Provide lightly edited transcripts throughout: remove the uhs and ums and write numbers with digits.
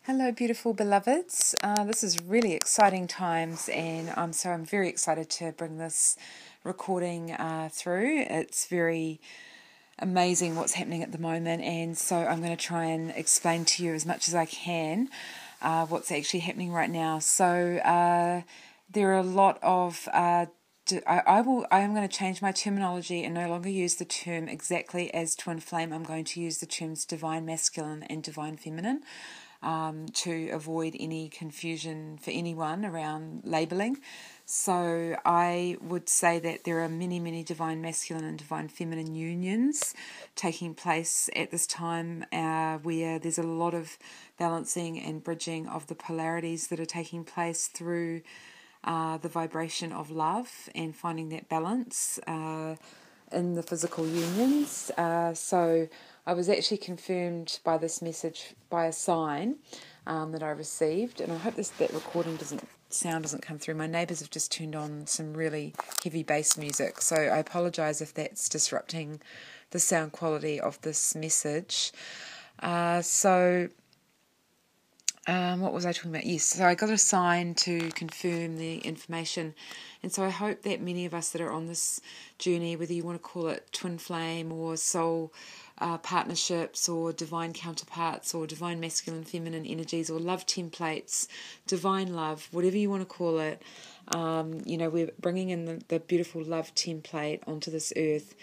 Hello, beautiful beloveds. This is really exciting times, and I'm very excited to bring this recording through. It's very amazing what's happening at the moment, and so I'm going to try and explain to you as much as I can what's actually happening right now. So there are a lot of I am going to change my terminology and no longer use the term exactly as twin flame. I'm going to use the terms divine masculine and divine feminine to avoid any confusion for anyone around labelling. So I would say that there are many, many divine masculine and divine feminine unions taking place at this time where there's a lot of balancing and bridging of the polarities that are taking place through the vibration of love and finding that balance in the physical unions. So I was actually confirmed by this message by a sign that I received, and I hope that recording sound doesn't come through. My neighbours have just turned on some really heavy bass music, so I apologise if that's disrupting the sound quality of this message. What was I talking about? Yes, so I got a sign to confirm the information, and so I hope that many of us that are on this journey, whether you want to call it twin flame or soul partnerships or divine counterparts or divine masculine feminine energies or love templates, divine love, whatever you want to call it, we're bringing in the beautiful love template onto this earth,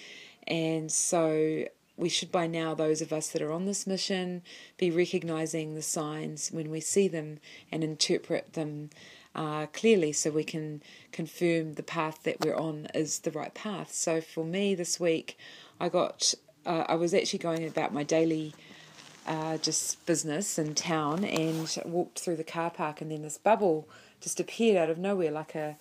and so we should by now, those of us that are on this mission, be recognising the signs when we see them and interpret them clearly so we can confirm the path that we're on is the right path. So for me this week, I was actually going about my daily just business in town and walked through the car park, and then this bubble just appeared out of nowhere like a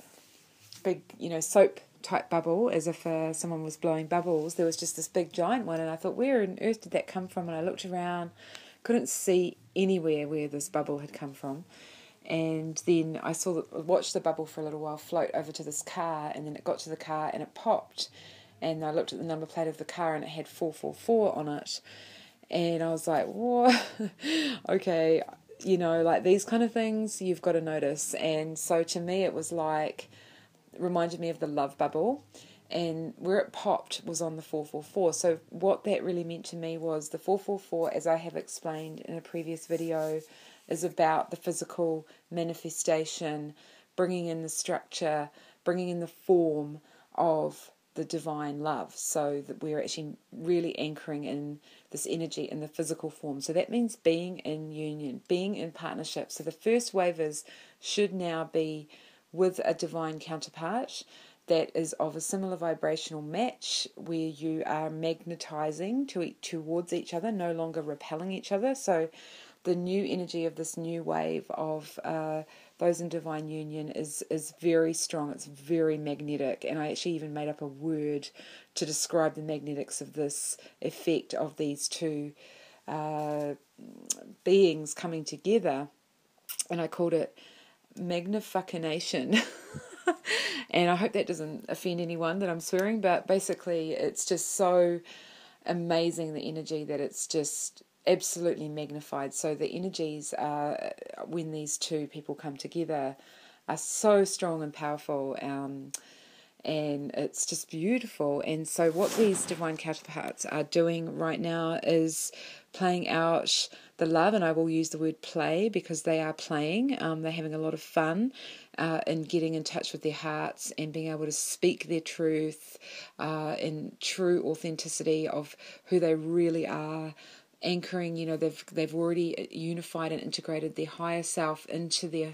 big, soap type bubble, as if someone was blowing bubbles. There was just this big giant one, and I thought, where on earth did that come from? And I looked around, couldn't see anywhere where this bubble had come from. And then I watched the bubble for a little while float over to this car, and then it got to the car and it popped, and I looked at the number plate of the car and it had 444 on it, and I was like, whoa, okay, like these kind of things you've got to notice. And so to me it was like, reminded me of the love bubble, and where it popped was on the 444. So what that really meant to me was the 444, as I have explained in a previous video, is about the physical manifestation, bringing in the structure, bringing in the form of the divine love, so that we're actually really anchoring in this energy in the physical form. So that means being in union, being in partnership. So the first wavers should now be with a divine counterpart that is of a similar vibrational match, where you are magnetizing towards each other, no longer repelling each other. So the new energy of this new wave of those in divine union is very strong. It's very magnetic, and I actually even made up a word to describe the magnetics of this effect of these two beings coming together, and I called it magnification. And I hope that doesn't offend anyone that I'm swearing, but basically it's just so amazing, the energy, that it's just absolutely magnified. So the energies when these two people come together are so strong and powerful, and it's just beautiful. And so what these divine counterparts are doing right now is playing out the love, and I will use the word play because they are playing. They're having a lot of fun in getting in touch with their hearts and being able to speak their truth in true authenticity of who they really are. Anchoring, they've already unified and integrated their higher self into their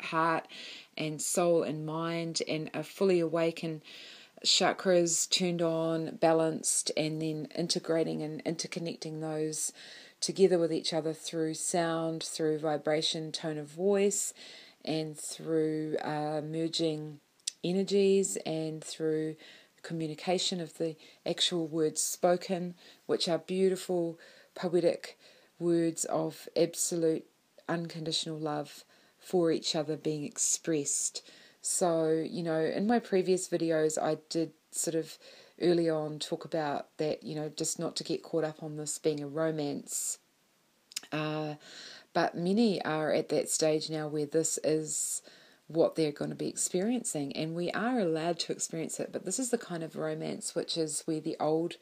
heart and soul and mind, and are fully awake, and chakras turned on, balanced, and then integrating and interconnecting those together with each other through sound, through vibration, tone of voice, and through merging energies, and through communication of the actual words spoken, which are beautiful, poetic words of absolute unconditional love for each other being expressed. So, in my previous videos I did sort of early on talk about that, just not to get caught up on this being a romance But many are at that stage now where this is what they're going to be experiencing, and we are allowed to experience it. But this is the kind of romance which is where the old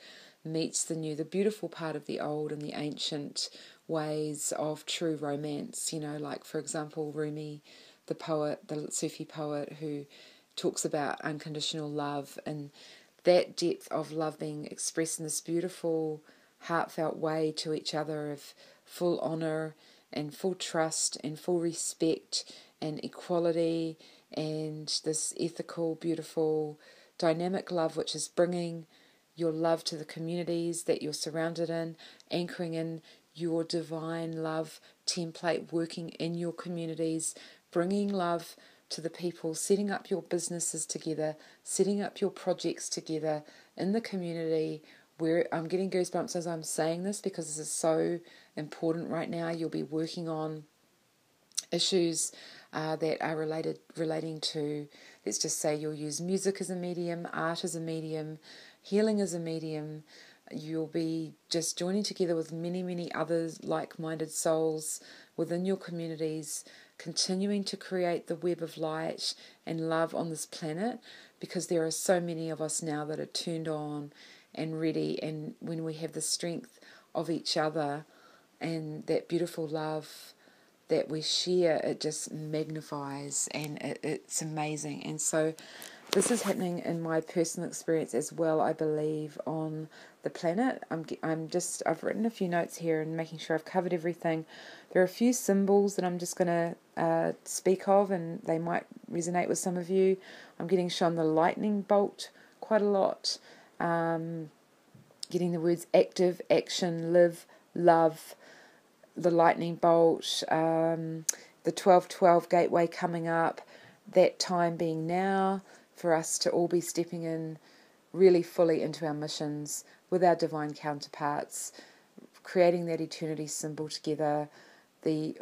meets the new, the beautiful part of the old and the ancient ways of true romance. Like, for example, Rumi, the poet, the Sufi poet, who talks about unconditional love and that depth of love being expressed in this beautiful, heartfelt way to each other of full honour and full trust and full respect and equality, and this ethical, beautiful, dynamic love which is bringing your love to the communities that you're surrounded in, anchoring in your divine love template, working in your communities, bringing love to the people, setting up your businesses together, setting up your projects together in the community. Where I'm getting goosebumps as I'm saying this, because this is so important right now. You'll be working on issues that are relating to, let's just say you'll use music as a medium, art as a medium, healing as a medium. You'll be just joining together with many, many others like-minded souls within your communities, continuing to create the web of light and love on this planet, because there are so many of us now that are turned on and ready, and when we have the strength of each other and that beautiful love that we share, it just magnifies, and it's amazing. And so this is happening in my personal experience as well, I believe, on the planet. I've written a few notes here and making sure I've covered everything. There are a few symbols that I'm just going to speak of, and they might resonate with some of you. I'm getting shown the lightning bolt quite a lot. Getting the words active, action, live, love, the lightning bolt, the 12-12 gateway coming up, that time being now for us to all be stepping in really fully into our missions with our divine counterparts, creating that eternity symbol together, the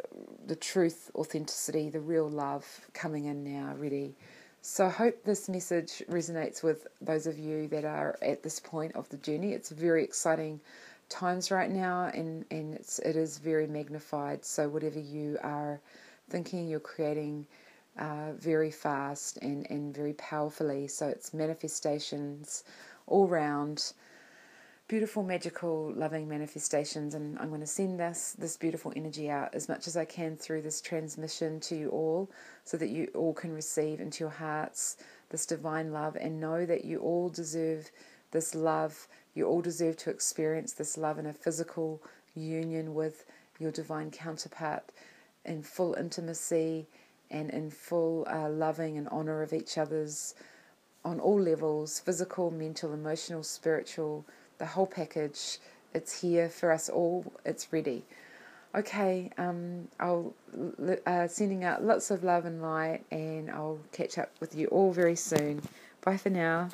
truth, authenticity, the real love coming in now, ready. So I hope this message resonates with those of you that are at this point of the journey. It's very exciting times right now, and it is very magnified. So whatever you are thinking, you're creating very fast and very powerfully. So it's manifestations all round, beautiful, magical, loving manifestations. And I'm going to send this beautiful energy out as much as I can through this transmission to you all, so that you all can receive into your hearts this divine love, and know that you all deserve this love. You all deserve to experience this love in a physical union with your divine counterpart, in full intimacy and in full loving and honour of each other's on all levels, physical, mental, emotional, spiritual, the whole package. It's here for us all. It's ready. Okay, I'll sending out lots of love and light, and I'll catch up with you all very soon. Bye for now.